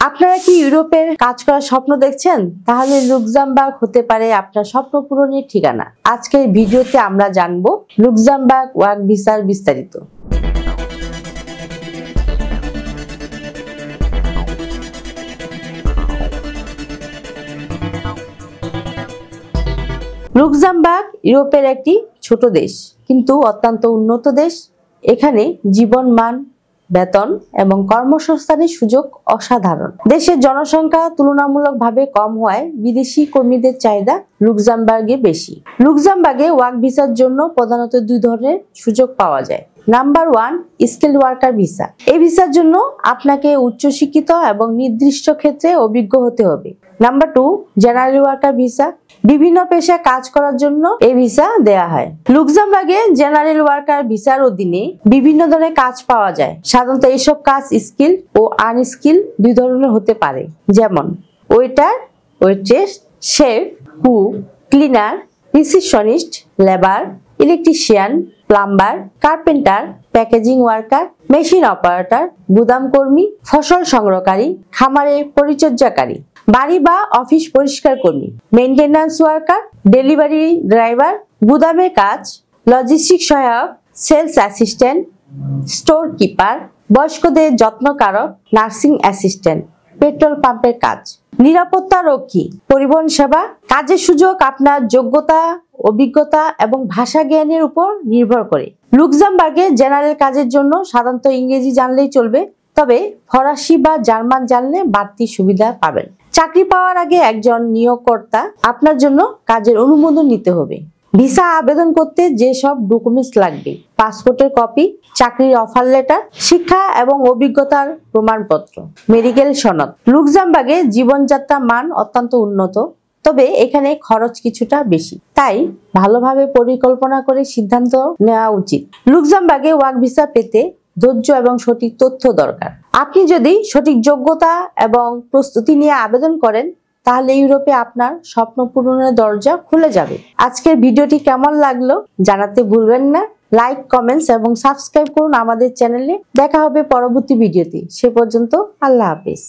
আপনারা কি ইউরোপের কাজ করার স্বপ্ন দেখছেন? তাহলে লুক্সেমবার্গ হতে পারে আপনার স্বপ্ন পূরণের ঠিকানা। আজকের ভিডিওতে আমরা জানবো লুক্সেমবার্গ ওয়ার্ক ভিসার বিস্তারিত। লুক্সেমবার্গ ইউরোপের একটি ছোট দেশ, কিন্তু অত্যন্ত উন্নত দেশ। এখানে জীবন মান, বেতন এবং কর্মসংস্থানের সুযোগ অসাধারণ। দেশের জনসংখ্যা তুলনামূলকভাবে কম হওয়ায় বিদেশি কর্মীদের চাহিদা লুক্সেমবার্গে বেশি। লুক্সেমবার্গে ওয়ার্ক ভিসার জন্য প্রধানত দুই ধরনের সুযোগ পাওয়া যায়। Number 1, skilled worker visa. এই ভিসার জন্য আপনাকে উচ্চশিক্ষিত এবং নির্দিষ্ট ক্ষেত্রে অভিজ্ঞ হতে হবে। Number 2, general worker visa. বিভিন্ন পেশায় কাজ করার জন্য এই ভিসা দেয়া হয়। লুক্সেমবার্গে জেনারেল ওয়ার্কার ভিসার অধীনে বিভিন্ন ধরনের কাজ পাওয়া যায়। সাধারণত এইসব কাজ স্কিল ও আনস্কিল দুই ধরনের হতে পারে, যেমন waiter, waitress, chef, cook, cleaner, receptionist, labour, electrician, plumber, carpenter, packaging worker, machine operator, গুদাম কর্মী, ফসল সংগ্রহকারী, খামারে পরিচর্যাকারী, বাড়ি বা অফিস পরিষ্কার কর্মী, মেইনটেন্যান্স ওয়ার্কার, ডেলিভারি ড্রাইভার, গুদামের কাজ, লজিস্টিক সহায়ক, সেলস অ্যাসিস্ট্যান্ট, স্টোর কিপার, বয়স্কদের যত্নকারক, নার্সিং অ্যাসিস্ট্যান্ট, পেট্রোল পাম্পের কাজ, নিরাপত্তা রক্ষী, পরিবহন সেবা। কাজের সুযোগ আপনার যোগ্যতা, অভিজ্ঞতা এবং ভাষা জ্ঞানের উপর নির্ভর করে। লুক্সেমবার্গে জেনারেল কাজের জন্য সাধারণত ইংরেজি জানলেই চলবে, তবে ফরাসি বা জার্মান জানলে বাড়তি সুবিধা পাবেন। চাকরি পাওয়ার আগে একজন নিয়োগকর্তা আপনার জন্য কাজের অনুমোদন নিতে হবে। ভিসা আবেদন করতে যেসব ডকুমেন্টস লাগবে: পাসপোর্টের কপি, চাকরির অফার লেটার, শিক্ষা এবং অভিজ্ঞতার প্রমাণপত্র, মেডিকেল সনদ। লুক্সেমবার্গে জীবনযাত্রার মান অত্যন্ত উন্নত, তবে এখানে খরচ কিছুটা বেশি, তাই ভালোভাবে পরিকল্পনা করে সিদ্ধান্ত নেওয়া উচিত। লুক্সেমবার্গে ওয়ার্ক ভিসা পেতে ধৈর্য এবং সঠিক তথ্য দরকার। আপনি যদি সঠিক যোগ্যতা এবং প্রস্তুতি নিয়ে আবেদন করেন, তাহলে ইউরোপে আপনার স্বপ্ন পূরণের দরজা খুলে যাবে। আজকের ভিডিওটি কেমন লাগলো জানাতে ভুলবেন না। লাইক, কমেন্টস এবং সাবস্ক্রাইব করুন আমাদের চ্যানেলে। দেখা হবে পরবর্তী ভিডিওতে। সে পর্যন্ত আল্লাহ হাফেজ।